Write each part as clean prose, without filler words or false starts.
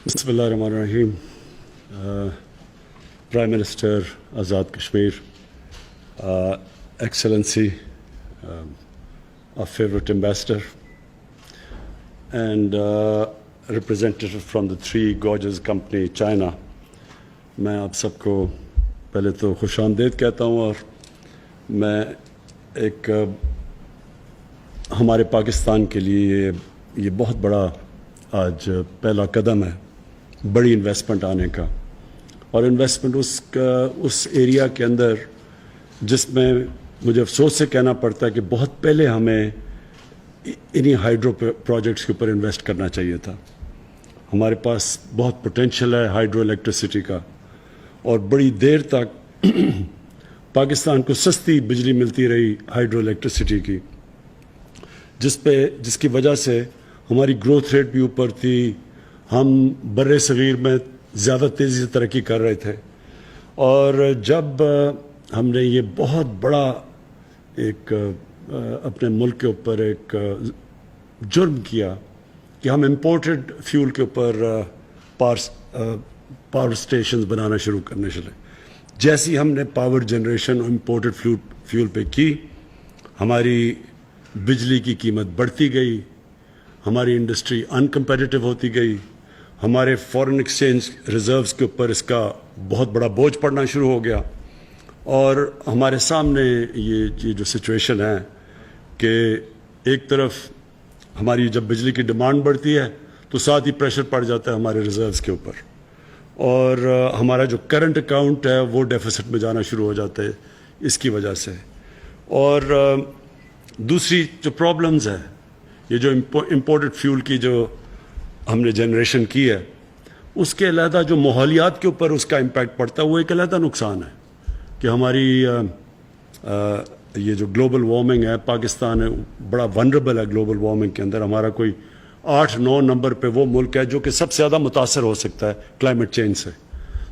Bismillah ar-Rahman ar-Rahim. Prime Minister Azad Kashmir, Excellency, our favorite ambassador, and representative from the Three Gorges Company, China. میں آپ سب کو پہلے تو خوش آمدید کہتا ہوں، اور میں ایک ہمارے پاکستان کے لیے یہ بہت بڑا آج پہلا قدم ہے بڑی انویسٹمنٹ آنے کا، اور انویسٹمنٹ اس ایریا کے اندر جس میں مجھے افسوس سے کہنا پڑتا ہے کہ بہت پہلے ہمیں انہی ہائیڈرو پروجیکٹس کے اوپر انویسٹ کرنا چاہیے تھا۔ ہمارے پاس بہت پوٹینشیل ہے ہائیڈرو الیکٹریسٹی کا، اور بڑی دیر تک پاکستان کو سستی بجلی ملتی رہی ہائیڈرو الیکٹریسٹی کی، جس کی وجہ سے ہماری گروتھ ریٹ بھی اوپر تھی، ہم بر صغیر میں زیادہ تیزی سے ترقی کر رہے تھے۔ اور جب ہم نے یہ بہت بڑا ایک اپنے ملک کے اوپر ایک جرم کیا کہ ہم امپورٹڈ فیول کے اوپر پاور اسٹیشنز بنانا شروع کرنے چلے، جیسی ہم نے پاور جنریشن امپورٹڈ فیول پہ کی، ہماری بجلی کی قیمت بڑھتی گئی، ہماری انڈسٹری انکمپیٹیٹو ہوتی گئی، ہمارے فارن ایکسچینج ریزروز کے اوپر اس کا بہت بڑا بوجھ پڑنا شروع ہو گیا، اور ہمارے سامنے یہ جو سچویشن ہے کہ ایک طرف ہماری جب بجلی کی ڈیمانڈ بڑھتی ہے تو ساتھ ہی پریشر پڑ جاتا ہے ہمارے ریزروز کے اوپر، اور ہمارا جو کرنٹ اکاؤنٹ ہے وہ ڈیفیسٹ میں جانا شروع ہو جاتا ہے اس کی وجہ سے۔ اور دوسری جو پرابلمز ہے، یہ جو امپورٹڈ فیول کی جو ہم نے جنریشن کی ہے، اس کے علیحدہ جو ماحولیات کے اوپر اس کا امپیکٹ پڑتا ہے وہ ایک علیحدہ نقصان ہے کہ ہماری یہ جو گلوبل وارمنگ ہے، پاکستان ہے بڑا ونربل ہے گلوبل وارمنگ کے اندر، ہمارا کوئی 8-9 نمبر پہ وہ ملک ہے جو کہ سب سے زیادہ متاثر ہو سکتا ہے کلائمیٹ چینج سے۔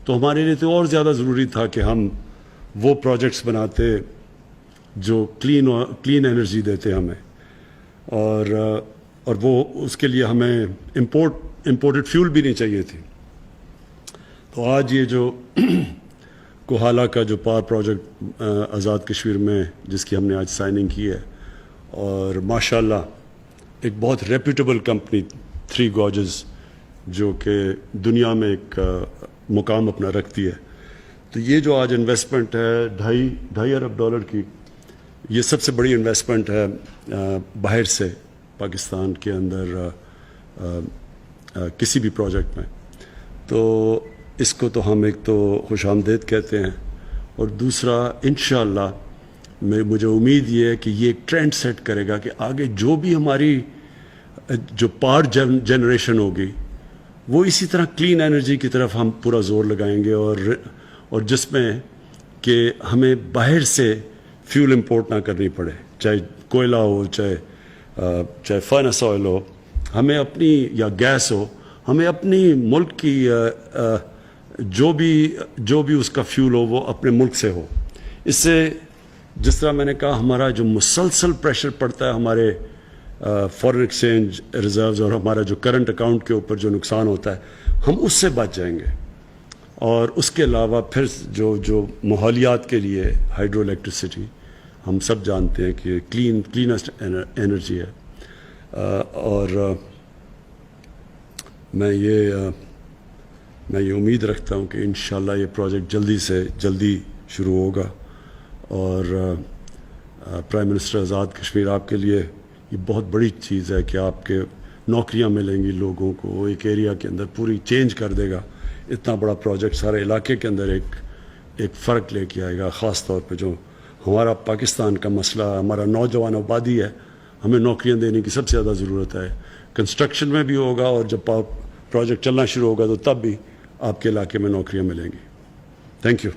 تو ہمارے لیے تو اور زیادہ ضروری تھا کہ ہم وہ پروجیکٹس بناتے جو کلین انرجی دیتے ہمیں، اور وہ اس کے لیے ہمیں امپورٹڈ فیول بھی نہیں چاہیے تھی۔ تو آج یہ جو کوہالہ کا جو پاور پروجیکٹ آزاد کشمیر میں جس کی ہم نے آج سائننگ کی ہے، اور ماشاءاللہ ایک بہت ریپیوٹیبل کمپنی تھری گارجز جو کہ دنیا میں ایک مقام اپنا رکھتی ہے، تو یہ جو آج انویسٹمنٹ ہے ڈھائی ارب ڈالر کی، یہ سب سے بڑی انویسٹمنٹ ہے باہر سے پاکستان کے اندر کسی بھی پروجیکٹ میں۔ تو اس کو تو ہم ایک تو خوش آمدید کہتے ہیں، اور دوسرا انشاءاللہ مجھے امید یہ ہے کہ یہ ایک ٹرینڈ سیٹ کرے گا کہ آگے جو بھی ہماری جو پاور جنریشن ہوگی وہ اسی طرح کلین انرجی کی طرف ہم پورا زور لگائیں گے، اور جس میں کہ ہمیں باہر سے فیول امپورٹ نہ کرنی پڑے، چاہے کوئلہ ہو، چاہے فرنس آئل ہو، ہمیں اپنی یا گیس ہو، ہمیں اپنی ملک کی جو بھی اس کا فیول ہو وہ اپنے ملک سے ہو۔ اس سے جس طرح میں نے کہا ہمارا جو مسلسل پریشر پڑتا ہے ہمارے فارن ایکسچینج ریزروز اور ہمارا جو کرنٹ اکاؤنٹ کے اوپر جو نقصان ہوتا ہے، ہم اس سے بچ جائیں گے۔ اور اس کے علاوہ پھر جو ماحولیات کے لیے ہائیڈرو الیکٹریسٹی ہم سب جانتے ہیں کہ کلینسٹ انرجی ہے، اور میں یہ امید رکھتا ہوں کہ انشاءاللہ یہ پروجیکٹ جلدی سے جلدی شروع ہوگا، اور پرائم منسٹر آزاد کشمیر آپ کے لیے یہ بہت بڑی چیز ہے کہ آپ کے نوکریاں ملیں گی لوگوں کو، ایک ایریا کے اندر پوری چینج کر دے گا، اتنا بڑا پروجیکٹ سارے علاقے کے اندر ایک فرق لے کے آئے گا، خاص طور پہ جو ہمارا پاکستان کا مسئلہ ہمارا نوجوان آبادی ہے، ہمیں نوکریاں دینے کی سب سے زیادہ ضرورت ہے۔ کنسٹرکشن میں بھی ہوگا، اور جب پروجیکٹ چلنا شروع ہوگا تو تب بھی آپ کے علاقے میں نوکریاں ملیں گی۔ Thank you.